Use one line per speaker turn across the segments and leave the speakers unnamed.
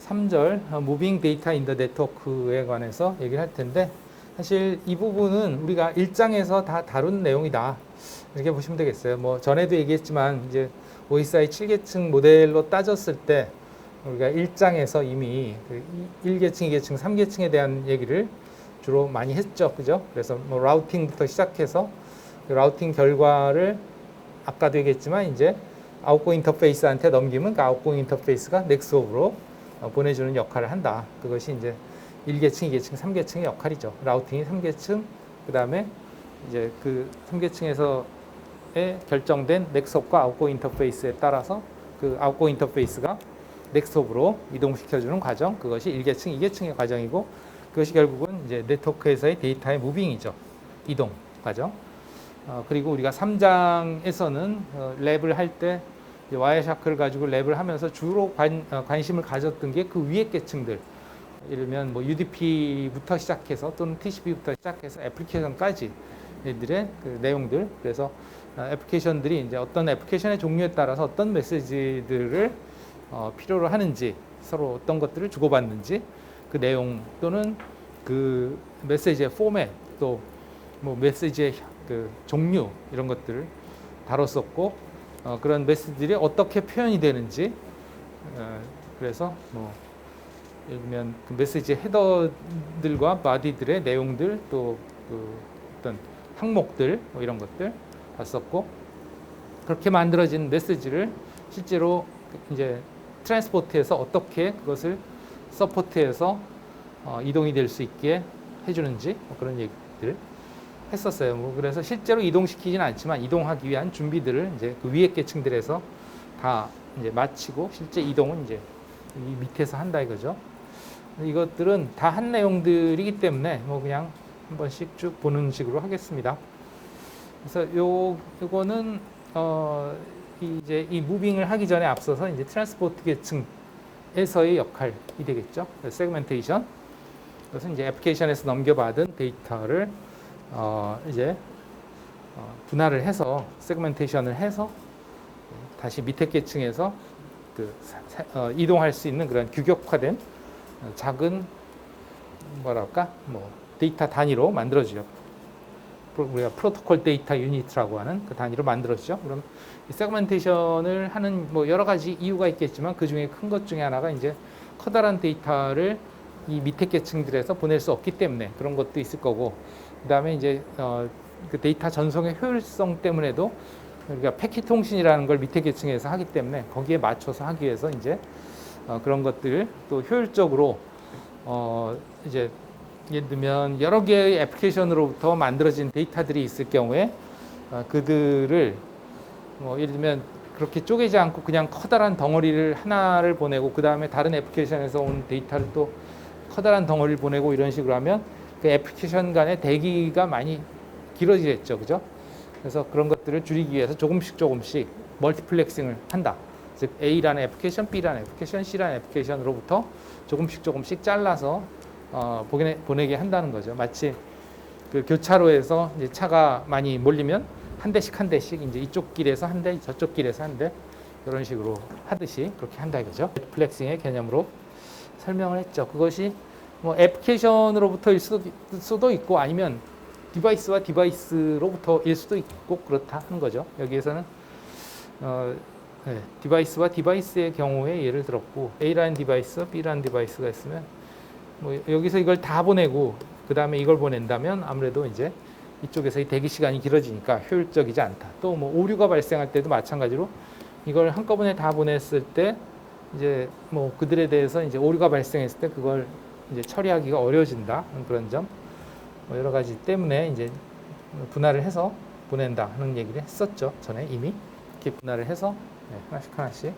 3절 Moving Data in the Network에 관해서 얘기를 할 텐데, 사실 이 부분은 우리가 1장에서 다 다룬 내용이다, 이렇게 보시면 되겠어요. 뭐 전에도 얘기했지만 이제 OSI 7계층 모델로 따졌을 때 우리가 1장에서 이미 1계층, 2계층, 3계층에 대한 얘기를 주로 많이 했죠. 그죠? 그래서 뭐 라우팅부터 시작해서 그 라우팅 결과를 아까도 얘기했지만 이제 아웃고 인터페이스한테 넘기면 그 아웃고 인터페이스가 넥스업으로 보내주는 역할을 한다. 그것이 이제 1계층, 2계층, 3계층의 역할이죠. 라우팅이 3계층, 그 다음에 이제 그 3계층에서의 결정된 넥스업과 아웃고 인터페이스에 따라서 그 아웃고 인터페이스가 넥스업으로 이동시켜주는 과정, 그것이 1계층, 2계층의 과정이고, 그것이 결국은 이제 네트워크에서의 데이터의 무빙이죠. 이동 과정. 그리고 우리가 3장에서는 랩을 할 때 와이어샤크를 가지고 랩을 하면서 주로 관심을 가졌던 게 그 위의 계층들, 예를 들면 뭐 UDP부터 시작해서 또는 TCP부터 시작해서 애플리케이션까지 얘들의 그 내용들. 그래서 애플리케이션들이 이제 어떤 애플리케이션의 종류에 따라서 어떤 메시지들을 필요로 하는지, 서로 어떤 것들을 주고받는지, 그 내용 또는 그 메시지의 포맷, 또 뭐 메시지의 그 종류, 이런 것들을 다뤘었고, 그런 메시지들이 어떻게 표현이 되는지, 그래서 뭐 예를 들면 그 메시지 헤더들과 바디들의 내용들, 또 그 어떤 항목들, 뭐 이런 것들 봤었고, 그렇게 만들어진 메시지를 실제로 이제 트랜스포트에서 어떻게 그것을 서포트해서 이동이 될 수 있게 해주는지, 뭐 그런 얘기들 했었어요. 뭐 그래서 실제로 이동시키지는 않지만 이동하기 위한 준비들을 이제 그 위에 계층들에서 다 이제 마치고 실제 이동은 이제 이 밑에서 한다 이거죠. 이것들은 다 한 내용들이기 때문에 뭐 그냥 한 번씩 쭉 보는 식으로 하겠습니다. 그래서 요거는 이제 이 무빙을 하기 전에 앞서서 이제 트랜스포트 계층에서의 역할이 되겠죠. 세그멘테이션. 그래서 이제 애플리케이션에서 넘겨받은 데이터를 이제 분할을 해서 세그멘테이션을 해서 다시 밑에 계층에서 그 이동할 수 있는 그런 규격화된 작은 뭐랄까 뭐 데이터 단위로 만들어지죠. 우리가 프로토콜 데이터 유닛이라고 하는 그 단위로 만들어지죠. 그럼 이 세그멘테이션을 하는 뭐 여러 가지 이유가 있겠지만 그 중에 큰 것 중에 하나가 이제 커다란 데이터를 이 밑에 계층들에서 보낼 수 없기 때문에 그런 것도 있을 거고, 그 다음에 이제 그 데이터 전송의 효율성 때문에도 우리가 패킷 통신이라는 걸 밑에 계층에서 하기 때문에 거기에 맞춰서 하기 위해서 이제 그런 것들을 또 효율적으로 이제 예를 들면 여러 개의 애플리케이션으로부터 만들어진 데이터들이 있을 경우에 그들을 뭐 예를 들면 그렇게 쪼개지 않고 그냥 커다란 덩어리를 하나를 보내고 그 다음에 다른 애플리케이션에서 온 데이터를 또 커다란 덩어리를 보내고 이런 식으로 하면 그 애플리케이션 간의 대기가 많이 길어지겠죠, 그죠? 그래서 그런 것들을 줄이기 위해서 조금씩 멀티플렉싱을 한다. 즉 A라는 애플리케이션, B라는 애플리케이션, C라는 애플리케이션으로부터 조금씩 잘라서 보내게 한다는 거죠. 마치 그 교차로에서 이제 차가 많이 몰리면 한 대씩 이제 이쪽 길에서 한 대, 저쪽 길에서 한 대, 이런 식으로 하듯이 그렇게 한다 이거죠. 플렉싱의 개념으로 설명을 했죠. 그것이 뭐 애플리케이션으로부터일 수도 있고 아니면 디바이스와 디바이스로부터일 수도 있고 그렇다 하는 거죠. 여기에서는 디바이스와 디바이스의 경우에 예를 들었고, A라는 디바이스, B라는 디바이스가 있으면 뭐 여기서 이걸 다 보내고 그 다음에 이걸 보낸다면 아무래도 이제 이쪽에서의 대기 시간이 길어지니까 효율적이지 않다. 또 뭐 오류가 발생할 때도 마찬가지로 이걸 한꺼번에 다 보냈을 때 이제 뭐 그들에 대해서 이제 오류가 발생했을 때 그걸 이제 처리하기가 어려워진다. 그런 점, 뭐 여러 가지 때문에 이제 분할을 해서 보낸다 하는 얘기를 했었죠. 전에 이미 이렇게 분할을 해서 하나씩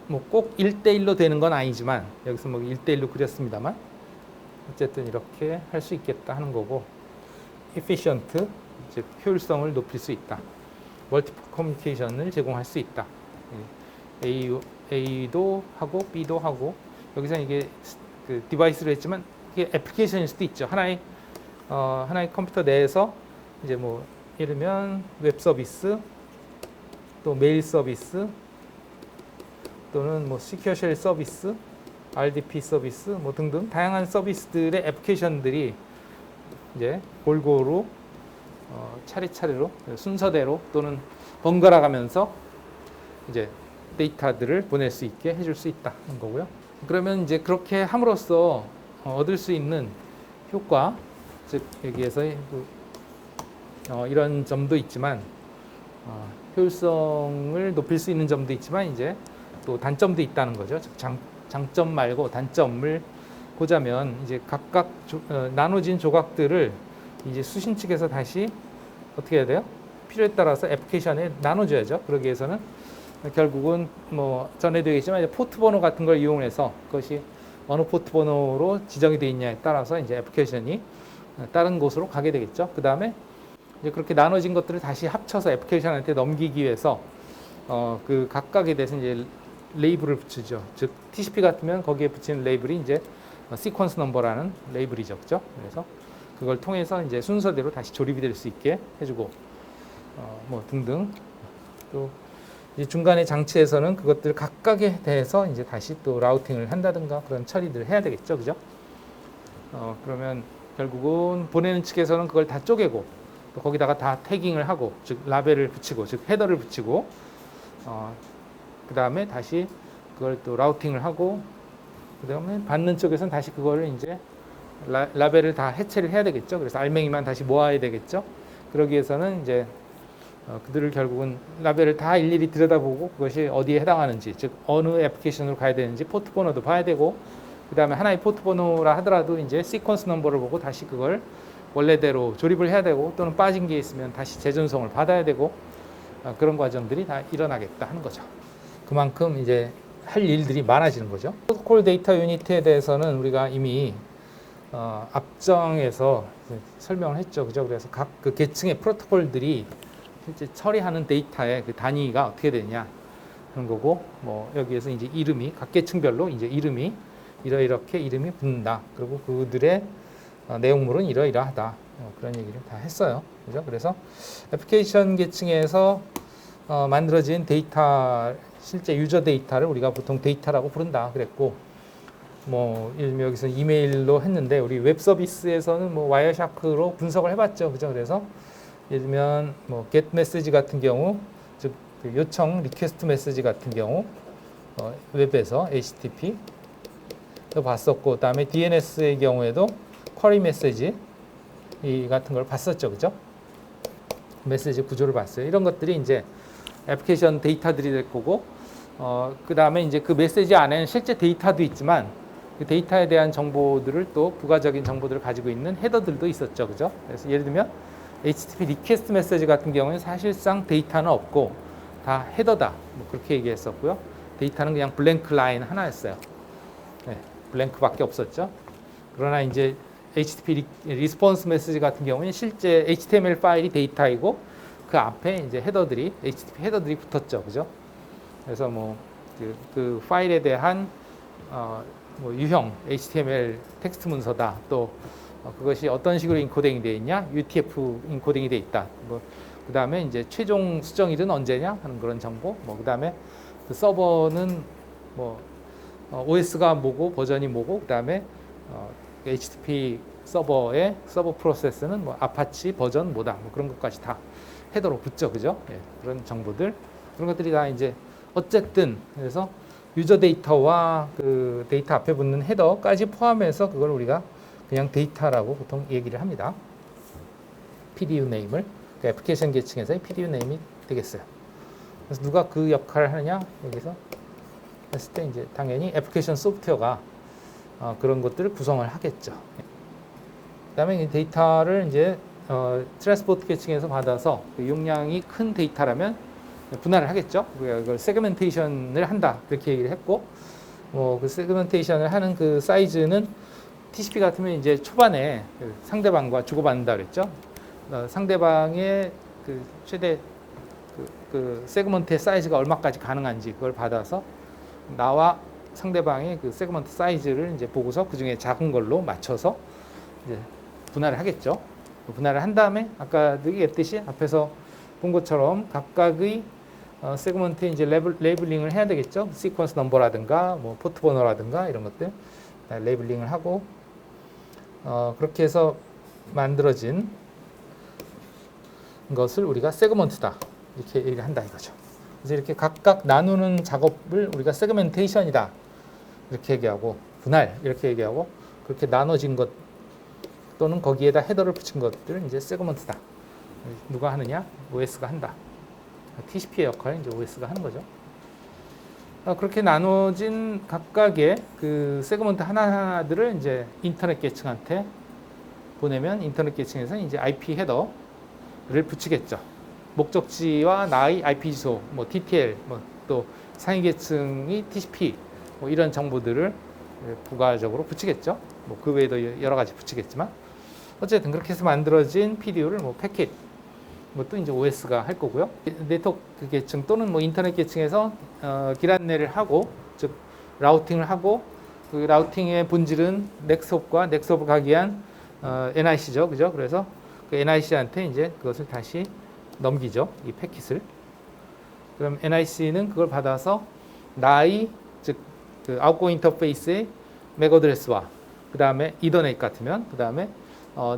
뭐 꼭 1대1로 되는 건 아니지만 여기서 뭐 1대1로 그렸습니다만 어쨌든 이렇게 할 수 있겠다 하는 거고, efficient, 즉 효율성을 높일 수 있다. 멀티플 커뮤니케이션을 제공할 수 있다. A도 하고 B도 하고, 여기서 이게 그 디바이스로 했지만 이게 애플리케이션일 수도 있죠. 하나의 컴퓨터 내에서 이제 뭐 예를 들면 웹 서비스, 또 메일 서비스, 또는 뭐 Secure Shell 서비스, RDP 서비스 뭐 등등 다양한 서비스들의 애플리케이션들이 이제 골고루 차례차례로 순서대로 또는 번갈아 가면서 이제 데이터들을 보낼 수 있게 해줄 수 있다는 거고요. 그러면 이제 그렇게 함으로써 얻을 수 있는 효과, 즉 여기에서 이런 점도 있지만 효율성을 높일 수 있는 점도 있지만 이제 또 단점도 있다는 거죠. 즉 장점 말고 단점을 보자면 이제 각각 나눠진 조각들을 이제 수신 측에서 다시 어떻게 해야 돼요? 필요에 따라서 애플리케이션에 나눠줘야죠. 그러기 위해서는 결국은 뭐 전에도 얘기했지만 이제 포트 번호 같은 걸 이용해서 그것이 어느 포트 번호로 지정이 되어 있냐에 따라서 이제 애플리케이션이 다른 곳으로 가게 되겠죠. 그 다음에 이제 그렇게 나눠진 것들을 다시 합쳐서 애플리케이션한테 넘기기 위해서 그 각각에 대해서 이제 레이블을 붙이죠. 즉 TCP 같으면 거기에 붙이는 레이블이 이제 시퀀스 넘버라는 레이블이죠, 그죠? 그래서 그걸 통해서 이제 순서대로 다시 조립이 될 수 있게 해주고 뭐 등등 또 이제 중간에 장치에서는 그것들 각각에 대해서 이제 다시 또 라우팅을 한다든가 그런 처리들을 해야 되겠죠, 그죠? 그러면 결국은 보내는 측에서는 그걸 다 쪼개고 또 거기다가 다 태깅을 하고 즉 라벨을 붙이고 즉 헤더를 붙이고 그 다음에 다시 그걸 또 라우팅을 하고 그 다음에 받는 쪽에서는 다시 그거를 이제 라벨을 다 해체를 해야 되겠죠. 그래서 알맹이만 다시 모아야 되겠죠. 그러기 위해서는 이제 그들을 결국은 라벨을 다 일일이 들여다보고 그것이 어디에 해당하는지 즉 어느 애플리케이션으로 가야 되는지 포트 번호도 봐야 되고 그 다음에 하나의 포트 번호라 하더라도 이제 시퀀스 넘버를 보고 다시 그걸 원래대로 조립을 해야 되고 또는 빠진 게 있으면 다시 재전송을 받아야 되고 그런 과정들이 다 일어나겠다 하는 거죠. 그만큼 이제 할 일들이 많아지는 거죠. 프로토콜 데이터 유니트에 대해서는 우리가 이미 앞정에서 설명을 했죠. 그죠? 그래서 각 그 계층의 프로토콜들이 실제 처리하는 데이터의 그 단위가 어떻게 되냐 하는 거고, 뭐 여기에서 이제 이름이 각 계층별로 이제 이름이 이렇게 이름이 붙는다. 그리고 그들의 내용물은 이러이러하다. 그런 얘기를 다 했어요. 그죠? 그래서 애플리케이션 계층에서 만들어진 데이터, 실제 유저 데이터를 우리가 보통 데이터라고 부른다 그랬고, 뭐 예를 들면 여기서 이메일로 했는데 우리 웹 서비스에서는 뭐 와이어샤크로 분석을 해봤죠. 그죠? 그래서 예를 들면 뭐 get 메시지 같은 경우, 즉 그 요청 리퀘스트 메시지 같은 경우 웹에서 HTTP 도 봤었고, 그다음에 DNS의 경우에도 쿼리 메시지 이 같은 걸 봤었죠. 그죠? 메시지 구조를 봤어요. 이런 것들이 이제 애플리케이션 데이터들이 될 거고, 그 다음에 이제 그 메시지 안에는 실제 데이터도 있지만 그 데이터에 대한 정보들을 또 부가적인 정보들을 가지고 있는 헤더들도 있었죠. 그죠? 그래서 예를 들면 HTTP 리퀘스트 메시지 같은 경우는 사실상 데이터는 없고 다 헤더다. 뭐 그렇게 얘기했었고요. 데이터는 그냥 블랭크 라인 하나였어요. 네, 블랭크밖에 없었죠. 그러나 이제 HTTP 리스폰스 메시지 같은 경우는 실제 HTML 파일이 데이터이고 그 앞에 이제 헤더들이 HTTP 헤더들이 붙었죠, 그죠? 그래서 뭐 그 파일에 대한 뭐 유형 HTML 텍스트 문서다. 또 그것이 어떤 식으로 인코딩이 되어 있냐? UTF 인코딩이 되어 있다. 뭐 그다음에 이제 최종 수정일은 언제냐 하는 그런 정보. 뭐 그다음에 그 서버는 뭐 OS가 뭐고 버전이 뭐고 그다음에 HTTP 서버의 서버 프로세스는 뭐 아파치 버전 뭐다. 뭐 그런 것까지 다 헤더로 붙죠. 그죠? 예, 그런 정보들. 그런 것들이 다 이제 어쨌든 그래서 유저 데이터와 그 데이터 앞에 붙는 헤더까지 포함해서 그걸 우리가 그냥 데이터라고 보통 얘기를 합니다. PDU 네임을. 그 애플리케이션 계층에서의 PDU 네임이 되겠어요. 그래서 누가 그 역할을 하느냐 여기서 했을 때 이제 당연히 애플리케이션 소프트웨어가 그런 것들을 구성을 하겠죠. 그다음에 이 데이터를 이제 트랜스포트 계층에서 받아서 그 용량이 큰 데이터라면 분할을 하겠죠. 그걸 세그멘테이션을 한다 그렇게 얘기를 했고, 뭐 그 세그멘테이션을 하는 그 사이즈는 TCP 같으면 이제 초반에 그 상대방과 주고받는다 그랬죠. 상대방의 그 최대 그 세그먼트의 사이즈가 얼마까지 가능한지 그걸 받아서 나와 상대방의 그 세그먼트 사이즈를 이제 보고서 그 중에 작은 걸로 맞춰서 이제 분할을 하겠죠. 분할을 한 다음에 아까 얘기했듯이 앞에서 본 것처럼 각각의 세그먼트에 이제 레이블링을 해야 되겠죠. 시퀀스 넘버라든가 뭐 포트 번호라든가 이런 것들 레이블링을 하고 그렇게 해서 만들어진 것을 우리가 세그먼트다 이렇게 얘기를 한다 이거죠. 그래서 이렇게 각각 나누는 작업을 우리가 세그멘테이션이다 이렇게 얘기하고 분할 이렇게 얘기하고 그렇게 나눠진 것 또는 거기에다 헤더를 붙인 것들은 이제 세그먼트다. 누가 하느냐? OS가 한다. TCP의 역할을 이제 OS가 하는 거죠. 그렇게 나눠진 각각의 그 세그먼트 하나하나들을 이제 인터넷 계층한테 보내면 인터넷 계층에서 이제 IP 헤더를 붙이겠죠. 목적지와 나의 IP 주소, 뭐 DTL, 뭐 또 상위 계층이 TCP, 뭐 이런 정보들을 부가적으로 붙이겠죠. 뭐 그 외에도 여러 가지 붙이겠지만 어쨌든 그렇게 해서 만들어진 PDU를 뭐 패킷, 뭐 또 이제 OS가 할 거고요. 네트워크 계층 또는 뭐 인터넷 계층에서 길 안내를 하고 즉 라우팅을 하고 그 라우팅의 본질은 넥스홉과 넥스홉을 가기 위한 NIC죠, 그죠? 그래서 그 NIC한테 이제 그것을 다시 넘기죠, 이 패킷을. 그럼 NIC는 그걸 받아서 나의 즉 그 아웃고잉 인터페이스의 맥 어드레스와 그 다음에 이더넷 같으면 그 다음에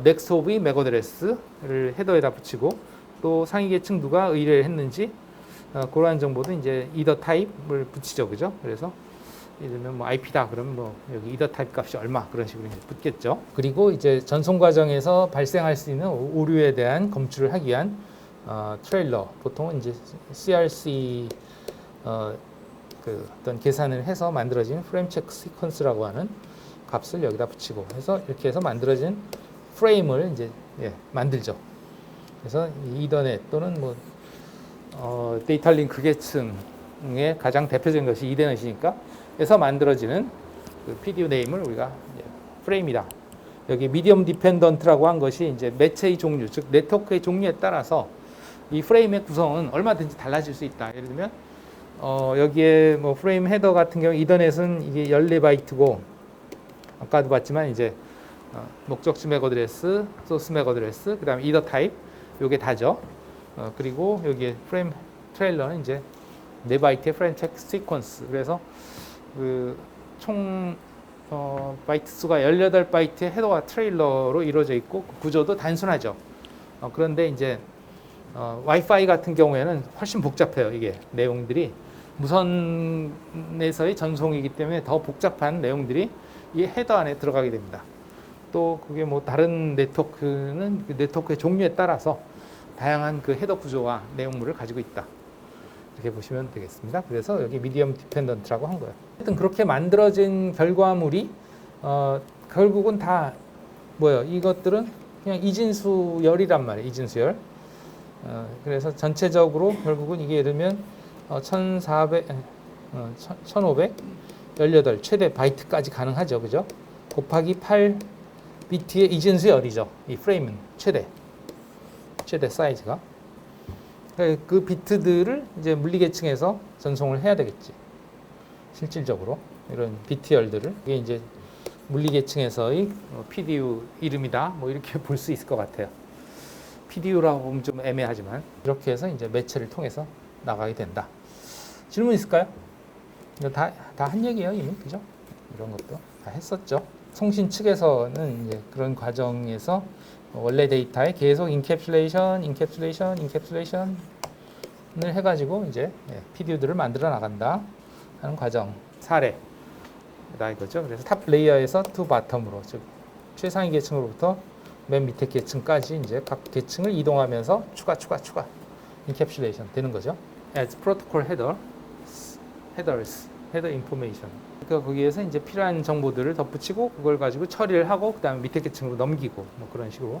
넥스홉의 맥 어드레스를 헤더에다 붙이고 또 상위 계층 누가 의뢰를 했는지 그러한 정보도 이제 이더 타입을 붙이죠, 그죠? 그래서 예를 들면 뭐 IP다 그러면 뭐 여기 이더 타입 값이 얼마 그런 식으로 이제 붙겠죠. 그리고 이제 전송 과정에서 발생할 수 있는 오류에 대한 검출을 하기 위한 트레일러 보통은 이제 CRC 그 어떤 계산을 해서 만들어진 프레임 체크 시퀀스라고 하는 값을 여기다 붙이고 해서 이렇게 해서 만들어진 프레임을 이제 만들죠. 그래서 이더넷 또는 뭐 데이터 링크 계층의 가장 대표적인 것이 이더넷이니까 해서 만들어지는 그 PDU 네임을 우리가 프레임이다. 여기 미디엄 디펜던트라고 한 것이 이제 매체의 종류, 즉 네트워크의 종류에 따라서 이 프레임의 구성은 얼마든지 달라질 수 있다. 예를 들면 여기에 뭐 프레임 헤더 같은 경우 이더넷은 이게 14바이트고 아까도 봤지만 이제 목적지 맥 어드레스, 소스 맥 어드레스, 그다음에 이더 타입 요게 다죠. 그리고 여기에 프레임 트레일러는 이제 4바이트의 프레임 체크 시퀀스. 그래서 그 총 바이트 수가 18바이트의 헤더와 트레일러로 이루어져 있고 그 구조도 단순하죠. 그런데 이제 와이파이 같은 경우에는 훨씬 복잡해요. 이게 내용들이 무선에서의 전송이기 때문에 더 복잡한 내용들이 이 헤더 안에 들어가게 됩니다. 또 그게 뭐 다른 네트워크는 그 네트워크의 종류에 따라서 다양한 그 헤더 구조와 내용물을 가지고 있다. 이렇게 보시면 되겠습니다. 그래서 여기 미디엄 디펜던트라고 한 거예요. 하여튼 그렇게 만들어진 결과물이 결국은 다 뭐예요? 이것들은 그냥 이진수열이란 말이에요. 이진수열. 그래서 전체적으로 결국은 이게 예를 들면 1518 최대 바이트까지 가능하죠. 그죠? 곱하기 8비트의 이진수열이죠. 이 프레임은 최대 사이즈가. 그 비트들을 이제 물리계층에서 전송을 해야 되겠지. 실질적으로 이런 비트열들을 이게 이제 물리계층에서의 PDU 이름이다. 뭐 이렇게 볼 수 있을 것 같아요. PDU라고 보면 좀 애매하지만 이렇게 해서 이제 매체를 통해서 나가게 된다. 질문 있을까요? 다 한 얘기예요 이미, 그죠? 이런 것도 다 했었죠. 통신 측에서는 이제 그런 과정에서 원래 데이터에 계속 인캡슐레이션을 해가지고 이제 PDU들을 만들어 나간다 하는 과정 사례다 이거죠. 그래서 탑 레이어에서 투 바텀으로 즉 최상위 계층으로부터 맨 밑에 계층까지 이제 각 계층을 이동하면서 추가 인캡슐레이션 되는 거죠. As protocol headers, header information. 그러니까 거기에서 이제 필요한 정보들을 덧붙이고 그걸 가지고 처리를 하고 그다음에 밑에 계층으로 넘기고 뭐 그런 식으로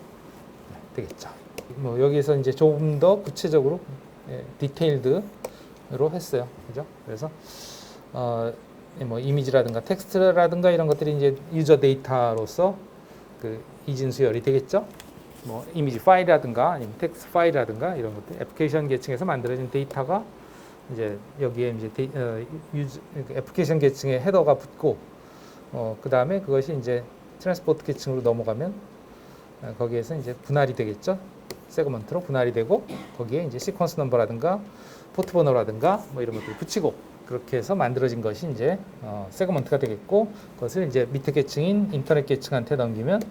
되겠죠. 뭐 여기에서 이제 조금 더 구체적으로 디테일드로 했어요. 그죠? 그래서 뭐 이미지라든가 텍스트라든가 이런 것들이 이제 유저 데이터로서 그 이진수열이 되겠죠. 뭐 이미지 파일이라든가 아니면 텍스트 파일이라든가 이런 것들 애플리케이션 계층에서 만들어진 데이터가 이제 여기에 이제 애플리케이션 계층에 헤더가 붙고 그 다음에 그것이 이제 트랜스포트 계층으로 넘어가면 거기에서 이제 분할이 되겠죠. 세그먼트로 분할이 되고 거기에 이제 시퀀스 넘버라든가 포트 번호라든가 뭐 이런 것들을 붙이고 그렇게 해서 만들어진 것이 이제 세그먼트가 되겠고 그것을 이제 밑에 계층인 인터넷 계층한테 넘기면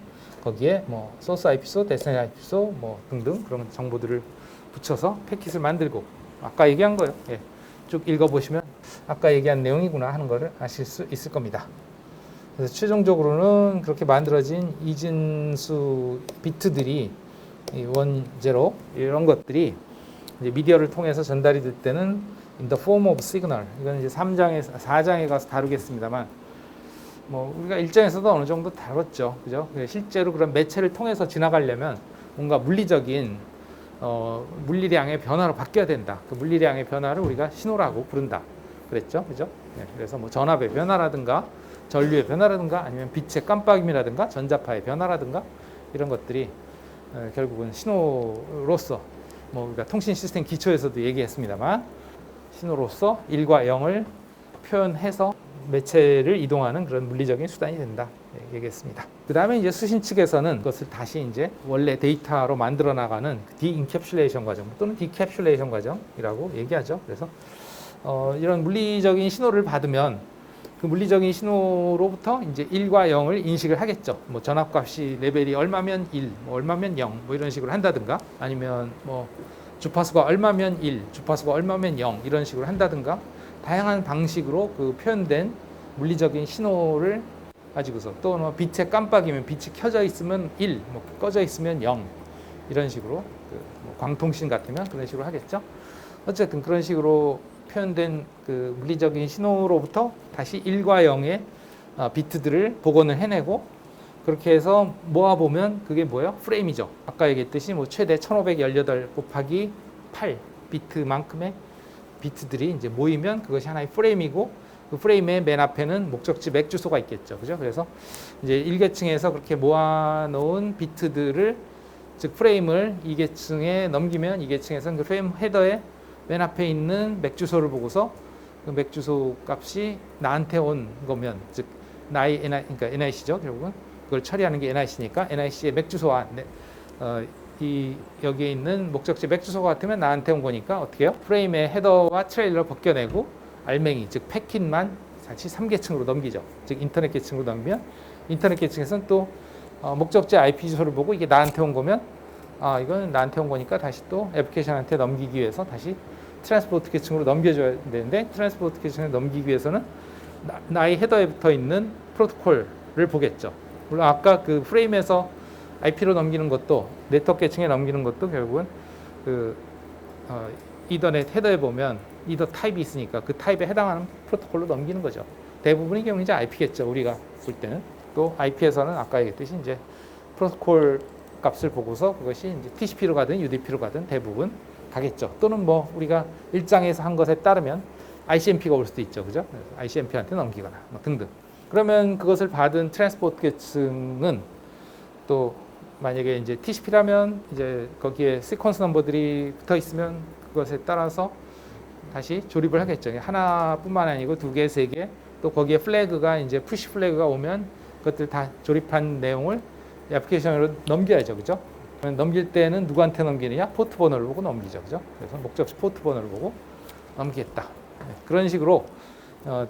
거기에 뭐 소스 IP소, 데스티네이션 IP소 뭐 등등 그런 정보들을 붙여서 패킷을 만들고 아까 얘기한 거예요. 예. 쭉 읽어보시면 아까 얘기한 내용이구나 하는 것을 아실 수 있을 겁니다. 그래서 최종적으로는 그렇게 만들어진 이진수 비트들이 이 원제로 이런 것들이 이제 미디어를 통해서 전달이 될 때는 in the form of signal 이건 이제 4장에 가서 다루겠습니다만 뭐 우리가 1장에서도 어느 정도 다뤘죠. 그죠? 실제로 그런 매체를 통해서 지나가려면 뭔가 물리적인 물리량의 변화로 바뀌어야 된다. 그 물리량의 변화를 우리가 신호라고 부른다. 그랬죠? 그죠? 네, 그래서 뭐 전압의 변화라든가 전류의 변화라든가 아니면 빛의 깜빡임이라든가 전자파의 변화라든가 이런 것들이 결국은 신호로서 뭐 우리가 통신 시스템 기초에서도 얘기했습니다만 신호로서 1과 0을 표현해서 매체를 이동하는 그런 물리적인 수단이 된다. 얘기했습니다. 그 다음에 이제 수신 측에서는 그것을 다시 이제 원래 데이터로 만들어 나가는 디인캡슐레이션 과정 또는 디캡슐레이션 과정이라고 얘기하죠. 그래서 이런 물리적인 신호를 받으면 그 물리적인 신호로부터 이제 1과 0을 인식을 하겠죠. 뭐 전압값이 레벨이 얼마면 1, 뭐 얼마면 0, 뭐 이런 식으로 한다든가 아니면 뭐 주파수가 얼마면 1, 주파수가 얼마면 0 이런 식으로 한다든가 다양한 방식으로 그 표현된 물리적인 신호를 가지고서 또 뭐 빛의 깜빡이면 빛이 켜져 있으면 1, 뭐 꺼져 있으면 0 이런 식으로 뭐 광통신 같으면 그런 식으로 하겠죠. 어쨌든 그런 식으로 표현된 그 물리적인 신호로부터 다시 1과 0의 비트들을 복원을 해내고 그렇게 해서 모아보면 그게 뭐예요? 프레임이죠. 아까 얘기했듯이 뭐 최대 1518 곱하기 8 비트만큼의 비트들이 이제 모이면 그것이 하나의 프레임이고 그 프레임의 맨 앞에는 목적지 맥 주소가 있겠죠. 그죠? 그래서 이제 1계층에서 그렇게 모아놓은 비트들을 즉 프레임을 2계층에 넘기면 2계층에서는 그 프레임 헤더에 맨 앞에 있는 맥 주소를 보고서 그 맥 주소 값이 나한테 온 거면 즉 나의 그러니까 NIC죠. 결국은 그걸 처리하는 게 NIC니까 NIC의 맥 주소와 이 여기에 있는 목적지 맥 주소가 같으면 나한테 온 거니까 어떻게 해요? 프레임의 헤더와 트레일러를 벗겨내고 알맹이 즉 패킷만 다시 3계층으로 넘기죠. 즉 인터넷 계층으로 넘기면 인터넷 계층에서는 또 목적지 IP 주소를 보고 이게 나한테 온 거면 이건 나한테 온 거니까 다시 또 애플리케이션한테 넘기기 위해서 다시 트랜스포트 계층으로 넘겨줘야 되는데 트랜스포트 계층에 넘기기 위해서는 나의 헤더에 붙어 있는 프로토콜을 보겠죠. 물론 아까 그 프레임에서 IP로 넘기는 것도 네트워크 계층에 넘기는 것도 결국은 그 이더넷 헤더에 보면 이더 타입이 있으니까 그 타입에 해당하는 프로토콜로 넘기는 거죠. 대부분의 경우 이제 IP겠죠. 우리가 볼 때는 또 IP에서는 아까 얘기했듯이 이제 프로토콜 값을 보고서 그것이 이제 TCP로 가든 UDP로 가든 대부분 가겠죠. 또는 뭐 우리가 1장에서 한 것에 따르면 ICMP가 올 수도 있죠. 그죠? ICMP한테 넘기거나 뭐 등등. 그러면 그것을 받은 트랜스포트 계층은 또 만약에 이제 TCP라면 이제 거기에 시퀀스 넘버들이 붙어 있으면 그것에 따라서 다시 조립을 하겠죠. 하나뿐만 아니고 2개, 3개 또 거기에 플래그가 이제 푸시 플래그가 오면 그것들 다 조립한 내용을 애플리케이션으로 넘겨야죠. 그죠? 넘길 때는 누구한테 넘기느냐? 포트 번호를 보고 넘기죠. 그죠? 그래서 목적지 포트 번호를 보고 넘기겠다. 그런 식으로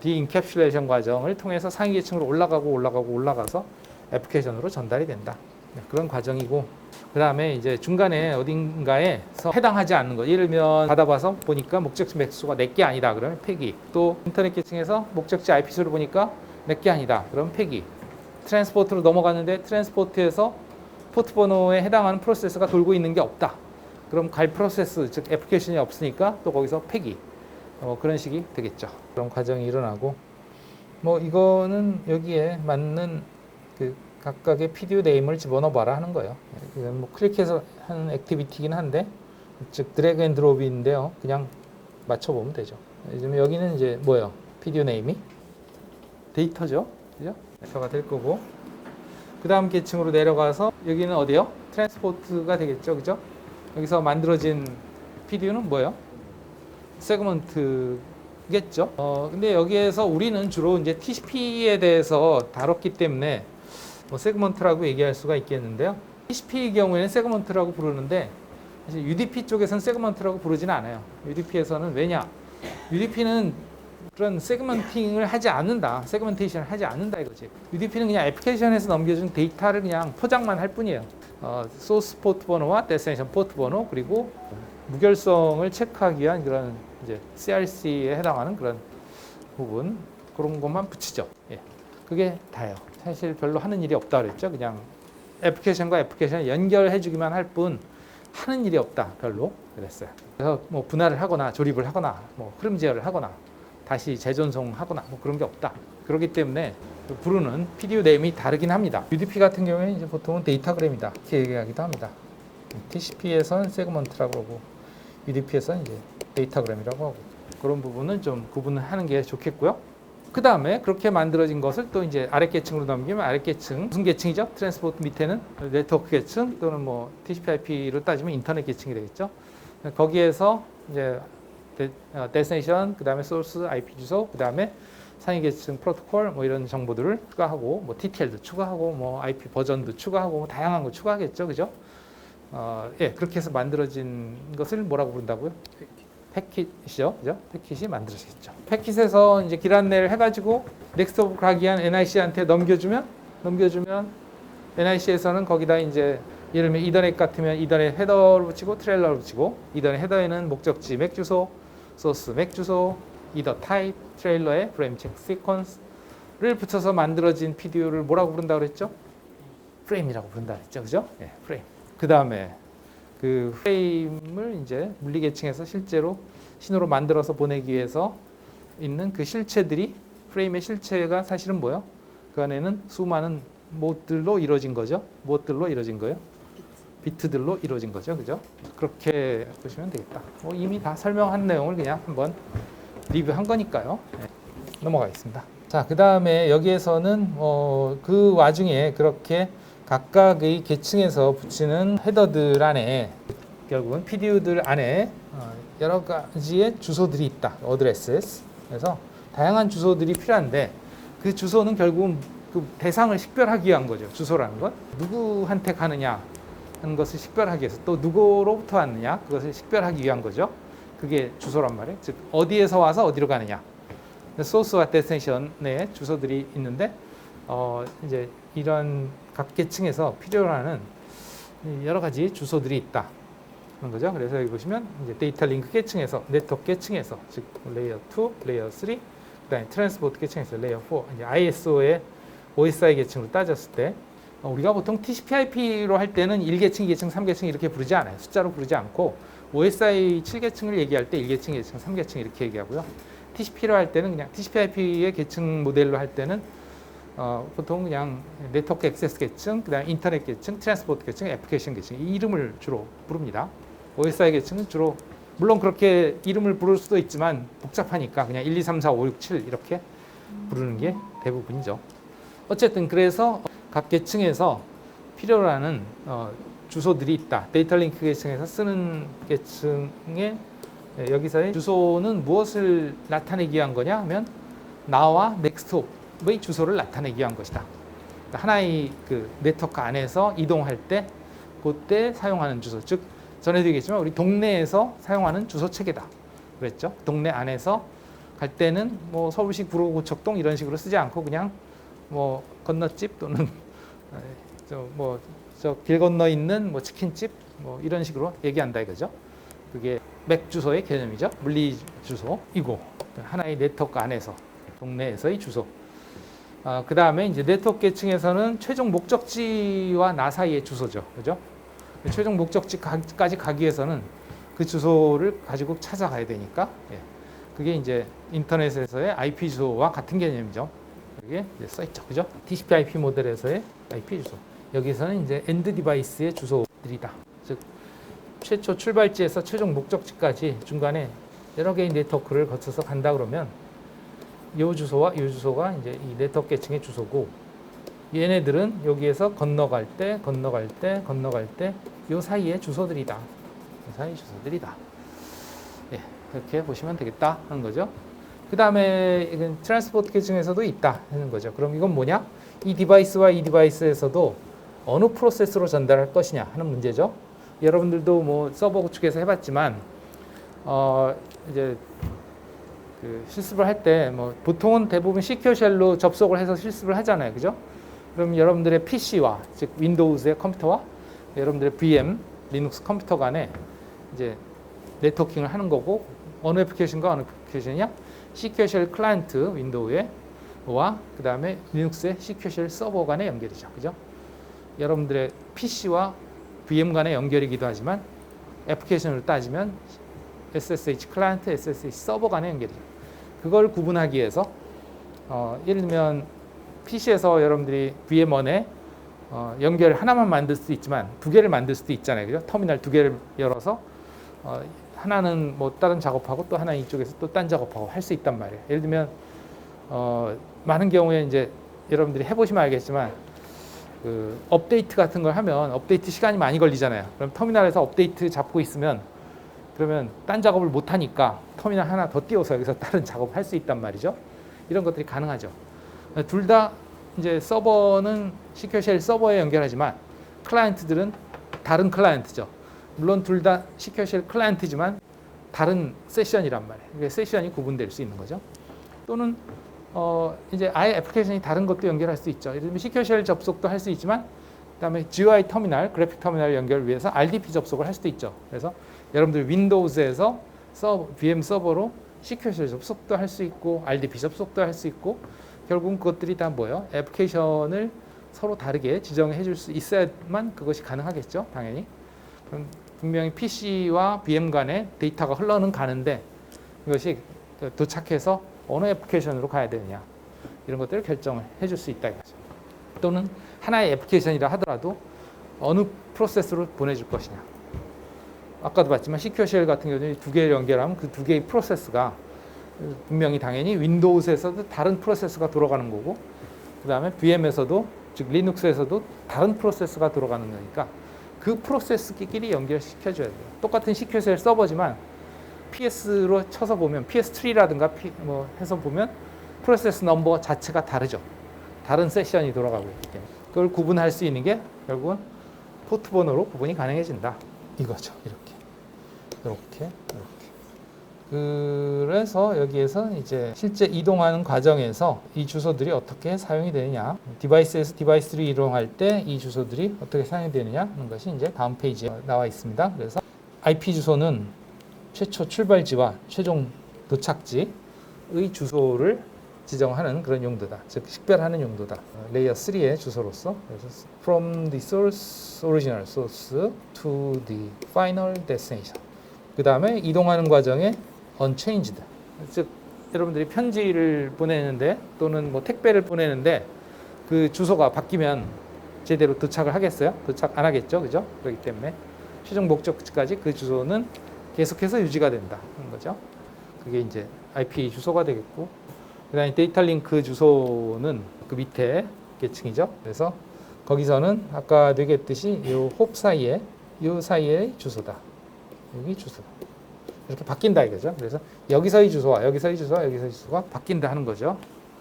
디인캡슐레이션 과정을 통해서 상위 계층으로 올라가서 애플리케이션으로 전달이 된다. 그런 과정이고 그 다음에 이제 중간에 어딘가에서 해당하지 않는 것 예를 들면 받아봐서 보니까 목적지 맥주소가 내게 아니다 그러면 폐기 또 인터넷 계층에서 목적지 IP소를 보니까 내게 아니다 그러면 폐기 트랜스포트로 넘어갔는데 트랜스포트에서 포트 번호에 해당하는 프로세스가 돌고 있는 게 없다 그럼 갈 프로세스 즉 애플리케이션이 없으니까 또 거기서 폐기 그런 식이 되겠죠. 그런 과정이 일어나고 뭐 이거는 여기에 맞는 그 각각의 PDU 네임을 집어넣어 봐라 하는 거예요. 이건 뭐 클릭해서 하는 액티비티긴 한데 즉 드래그 앤 드롭인데요. 그냥 맞춰보면 되죠. 요즘 여기는 이제 뭐예요? PDU 네임이 데이터죠. 그죠? 데이터가 될 거고 그 다음 계층으로 내려가서 여기는 어디요? 트랜스포트가 되겠죠. 그죠? 여기서 만들어진 PDU는 뭐예요? 세그먼트겠죠. 근데 여기에서 우리는 주로 이제 TCP에 대해서 다뤘기 때문에 뭐 세그먼트라고 얘기할 수가 있겠는데요. TCP의 경우에는 세그먼트라고 부르는데 사실 UDP 쪽에서는 세그먼트라고 부르지는 않아요. UDP에서는 왜냐? UDP는 그런 세그먼팅을 하지 않는다. 세그멘테이션을 하지 않는다 이거지. UDP는 그냥 애플리케이션에서 넘겨준 데이터를 그냥 포장만 할 뿐이에요. 소스 포트 번호와 데스티네이션 포트 번호 그리고 무결성을 체크하기 위한 그런 이제 CRC에 해당하는 그런 부분 그런 것만 붙이죠. 예. 그게 다예요. 사실 별로 하는 일이 없다 그랬죠. 그냥 애플리케이션과 애플리케이션을 연결해주기만 할 뿐 하는 일이 없다. 별로 그랬어요. 그래서 뭐 분할을 하거나 조립을 하거나 뭐 흐름 제어를 하거나 다시 재전송하거나 뭐 그런 게 없다. 그렇기 때문에 부르는 PDU 네임이 다르긴 합니다. UDP 같은 경우에는 이제 보통은 데이터그램이다 이렇게 얘기하기도 합니다. TCP에서는 세그먼트라고 그러고 UDP에서는 이제 데이터그램이라고 하고 그런 부분은 좀 구분을 하는 게 좋겠고요. 그 다음에 그렇게 만들어진 것을 또 이제 아래 계층으로 넘기면 아래 계층 무슨 계층이죠? 트랜스포트 밑에는 네트워크 계층 또는 뭐 TCP/IP로 따지면 인터넷 계층이 되겠죠. 거기에서 이제 데스티네이션, 그 다음에 소스 IP 주소, 그 다음에 상위 계층 프로토콜 뭐 이런 정보들을 추가하고 뭐 TTL도 추가하고 뭐 IP 버전도 추가하고 뭐 다양한 거 추가하겠죠, 그죠? 예, 그렇게 해서 만들어진 것을 뭐라고 부른다고요? 패킷이죠, 그죠? 패킷이 만들어지겠죠. 패킷에서 이제 길 안내를 해가지고 넥스트 오브 가기 위한 NIC한테 넘겨주면 NIC에서는 거기다 이제 예를 들면 이더넷 같으면 이더넷 헤더를 붙이고 트레일러를 붙이고 이더넷 헤더에는 목적지 맥 주소, 소스 맥 주소, 이더 타입, 트레일러에 프레임 체크 시퀀스를 붙여서 만들어진 PDU를 뭐라고 부른다고 그랬죠? 프레임이라고 부른다고 그랬죠, 그죠? 예, 프레임. 그 다음에 그 프레임을 이제 물리 계층에서 실제로 신호로 만들어서 보내기 위해서 있는 그 실체들이 프레임의 실체가 사실은 뭐예요? 그 안에는 수많은 모드들로 이루어진 거죠. 무엇들로 이루어진 거예요? 비트들로 이루어진 거죠, 그죠? 그렇게 보시면 되겠다. 뭐 이미 다 설명한 내용을 그냥 한번 리뷰한 거니까요. 네. 넘어가겠습니다. 자, 그 다음에 여기에서는 그 와중에 그렇게 각각의 계층에서 붙이는 헤더들 안에 결국은 PDU들 안에 여러 가지의 주소들이 있다. 어드레스. 그래서 다양한 주소들이 필요한데 그 주소는 결국은 그 대상을 식별하기 위한 거죠. 주소라는 건 누구한테 가느냐 하는 것을 식별하기 위해서 또 누구로부터 왔느냐 그것을 식별하기 위한 거죠. 그게 주소란 말이에요. 즉 어디에서 와서 어디로 가느냐. 소스와 데스티네이션의 주소들이 있는데 이제 이런 각 계층에서 필요로 하는 여러 가지 주소들이 있다. 그런 거죠. 그래서 여기 보시면 이제 데이터 링크 계층에서 네트워크 계층에서 즉 레이어 2, 레이어 3, 그다음에 트랜스포트 계층에서 레이어 4, 이제 ISO의 OSI 계층으로 따졌을 때 우리가 보통 TCP/IP로 할 때는 1계층, 2계층, 3계층 이렇게 부르지 않아요. 숫자로 부르지 않고 OSI 7계층을 얘기할 때 1계층, 2계층, 3계층 이렇게 얘기하고요. TCP로 할 때는 그냥 TCP/IP의 계층 모델로 할 때는 보통 그냥 네트워크 액세스 계층, 그다음에 인터넷 계층, 트랜스포트 계층, 애플리케이션 계층 이 이름을 주로 부릅니다. OSI 계층은 주로 물론 그렇게 이름을 부를 수도 있지만 복잡하니까 그냥 1, 2, 3, 4, 5, 6, 7 이렇게 부르는 게 대부분이죠. 어쨌든 그래서 각 계층에서 필요로 하는 주소들이 있다. 데이터 링크 계층에서 쓰는 계층에 여기서의 주소는 무엇을 나타내기 위한 거냐 하면 나와 넥스트옵의 주소를 나타내기 위한 것이다. 하나의 그 네트워크 안에서 이동할 때 그때 사용하는 주소, 즉 전에도 얘기했지만 우리 동네에서 사용하는 주소 체계다. 그랬죠? 동네 안에서 갈 때는 뭐 서울시 구로고척동 이런 식으로 쓰지 않고 그냥 뭐 건너집 또는 저 길 건너 있는 뭐 치킨집 뭐 이런 식으로 얘기한다 이거죠. 그게 맥 주소의 개념이죠. 물리 주소이고 하나의 네트워크 안에서 동네에서의 주소. 그 다음에 이제 네트워크 계층에서는 최종 목적지와 나 사이의 주소죠, 그죠? 최종 목적지까지 가기 위해서는 그 주소를 가지고 찾아가야 되니까, 예. 그게 이제 인터넷에서의 IP 주소와 같은 개념이죠. 여기에 써 있죠, 그죠? TCP/IP 모델에서의 IP 주소. 여기서는 이제 엔드 디바이스의 주소들이다. 즉 최초 출발지에서 최종 목적지까지 중간에 여러 개의 네트워크를 거쳐서 간다 그러면 이 주소와 이 주소가 이제 이 네트워크 계층의 주소고 얘네들은 여기에서 건너갈 때 이 사이의 주소들이다. 이 사이 주소들이다. 예, 그렇게 보시면 되겠다 하는 거죠. 그 다음에 이건 트랜스포트 계층에서도 있다 하는 거죠. 그럼 이건 뭐냐? 이 디바이스와 이 디바이스에서도 어느 프로세스로 전달할 것이냐 하는 문제죠. 여러분들도 뭐 서버 측에서 해봤지만 이제 그 실습을 할 때 뭐 보통은 대부분 시큐어 쉘로 접속을 해서 실습을 하잖아요, 그죠? 그럼 여러분들의 PC와 즉 윈도우즈의 컴퓨터와 여러분들의 VM 리눅스 컴퓨터 간에 이제 네트워킹을 하는 거고, 어느 애플리케이션과 어느 애플리케이션이냐? 시큐어 쉘 클라이언트 윈도우에 와 그 다음에 리눅스의 시큐어 쉘 서버 간의 연결이죠, 그죠? 여러분들의 PC와 VM 간의 연결이기도 하지만 애플리케이션으로 따지면 SSH 클라이언트, SSH 서버 간의 연결이죠. 그걸 구분하기 위해서 예를 들면 PC에서 여러분들이 VM1에 연결 하나만 만들 수도 있지만 두 개를 만들 수도 있잖아요, 그죠? 터미널 두 개를 열어서 하나는 뭐 다른 작업하고 또 하나 이쪽에서 또 딴 작업하고 할 수 있단 말이에요. 예를 들면 많은 경우에 이제 여러분들이 해보시면 알겠지만 그 업데이트 같은 걸 하면 업데이트 시간이 많이 걸리잖아요. 그럼 터미널에서 업데이트 잡고 있으면 그러면 딴 작업을 못 하니까 터미널 하나 더 띄워서 여기서 다른 작업을 할 수 있단 말이죠. 이런 것들이 가능하죠. 둘 다 이제 서버는 시큐어 쉘 서버에 연결하지만 클라이언트들은 다른 클라이언트죠. 물론 둘 다 시큐어 쉘 클라이언트지만 다른 세션이란 말이에요. 세션이 구분될 수 있는 거죠. 또는 이제 아예 애플리케이션이 다른 것도 연결할 수 있죠. 예를 들면 시큐어 쉘 접속도 할 수 있지만 그다음에 GUI 터미널, 그래픽 터미널 연결을 위해서 RDP 접속을 할 수도 있죠. 그래서 여러분들 윈도우즈에서 VM 서버로 시큐어 쉘 접속도 할 수 있고 RDP 접속도 할 수 있고, 결국은 그것들이 다 뭐예요? 애플리케이션을 서로 다르게 지정해 줄 수 있어야만 그것이 가능하겠죠, 당연히. 그럼 분명히 PC와 VM 간에 데이터가 흘러는 가는데 이것이 도착해서 어느 애플리케이션으로 가야 되느냐, 이런 것들을 결정을 해줄 수 있다 이거죠. 또는 하나의 애플리케이션이라 하더라도 어느 프로세스로 보내줄 것이냐. 아까도 봤지만 시큐어 쉘 같은 경우는 두 개를 연결하면 그 두 개의 프로세스가 분명히 당연히 윈도우즈에서도 다른 프로세스가 돌아가는 거고, 그 다음에 VM에서도 즉 리눅스에서도 다른 프로세스가 돌아가는 거니까 그 프로세스끼리 연결시켜줘야 돼요. 똑같은 시큐어 쉘 서버지만 PS로 쳐서 보면 PS3라든가 뭐 해서 보면 프로세스 넘버 자체가 다르죠. 다른 세션이 돌아가고 있기 때문에 그걸 구분할 수 있는 게 결국은 포트 번호로 구분이 가능해진다 이거죠. 이렇게. 그래서 여기에서 이제 실제 이동하는 과정에서 이 주소들이 어떻게 사용이 되느냐, 디바이스에서 디바이스로 이동할 때 이 주소들이 어떻게 사용이 되느냐 하는 것이 이제 다음 페이지에 나와 있습니다. 그래서 IP 주소는 최초 출발지와 최종 도착지의 주소를 지정하는 그런 용도다. 즉 식별하는 용도다. 레이어 3의 주소로서, 그래서 from the source, original source to the final destination. 그 다음에 이동하는 과정에 unchanged. 즉 여러분들이 편지를 보내는데 또는 뭐 택배를 보내는데 그 주소가 바뀌면 제대로 도착을 하겠어요? 도착 안 하겠죠, 그죠? 그렇기 때문에 최종 목적지까지 그 주소는 계속해서 유지가 된다 하는 거죠. 그게 이제 IP 주소가 되겠고, 그다음에 데이터 링크 주소는 그 밑에 계층이죠. 그래서 거기서는 아까 얘기했듯이 요 홉 사이에 요 사이의 주소다. 여기 주소다. 이렇게 바뀐다 이거죠. 그래서 여기서의 주소와 여기서의 주소와 여기서의 주소가 바뀐다 하는 거죠.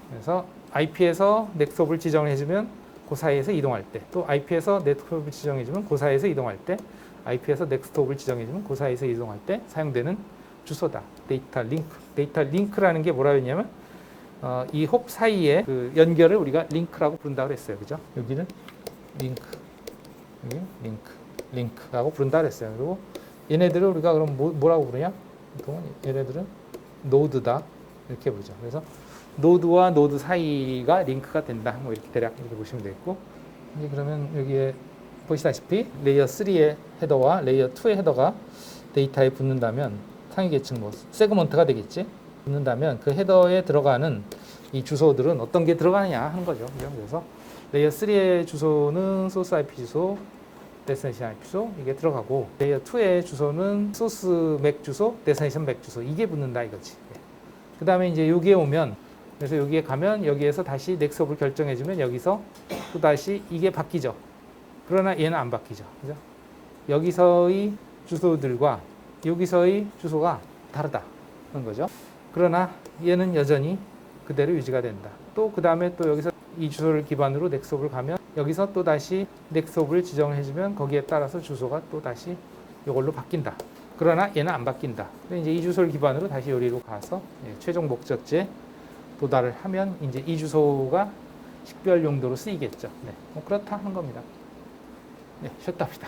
그래서 IP에서 넥스톱을 지정해주면 그 사이에서 이동할 때, 또 IP에서 넥스톱을 지정해주면 그 사이에서 이동할 때, IP에서 넥스톱을 지정해주면 그 사이에서 이동할 때 사용되는 주소다. 데이터 링크. 데이터 링크라는 게 뭐라고 했냐면 이 홉 사이의 그 연결을 우리가 링크라고 부른다고 그랬어요. 그죠? 여기는 링크, 여기 링크라고 부른다고 그랬어요. 그리고 얘네들을 우리가 그럼 뭐라고 부르냐? 보통 얘네들은 노드다 이렇게 부르죠. 그래서 노드와 노드 사이가 링크가 된다. 뭐 이렇게 대략 이렇게 보시면 되겠고, 이제 그러면 여기에 보시다시피 레이어 3의 헤더와 레이어 2의 헤더가 데이터에 붙는다면 상위 계층 뭐 세그먼트가 되겠지. 붙는다면 그 헤더에 들어가는 이 주소들은 어떤 게 들어가느냐 하는 거죠. 그래서 레이어 3의 주소는 소스 IP 주소, 데스티네이션 IP 주소 이게 들어가고, 레이어 2의 주소는 소스 맥 주소, 데스티네이션 맥 주소 이게 붙는다 이거지. 그 다음에 이제 여기에 오면, 그래서 여기에 가면 여기에서 다시 넥스톱을 결정해주면 여기서 또 다시 이게 바뀌죠. 그러나 얘는 안 바뀌죠. 그죠? 여기서의 주소들과 여기서의 주소가 다르다는 거죠. 그러나 얘는 여전히 그대로 유지가 된다. 또 그 다음에 또 여기서 이 주소를 기반으로 넥스톱을 가면 여기서 또 다시 넥스옵을 지정을 해주면 거기에 따라서 주소가 또 다시 이걸로 바뀐다. 그러나 얘는 안 바뀐다. 이제 이 주소를 기반으로 다시 여기로 가서 최종 목적지에 도달을 하면 이제 이 주소가 식별 용도로 쓰이겠죠. 네, 뭐 그렇다 하는 겁니다. 네, 쉬었답니다.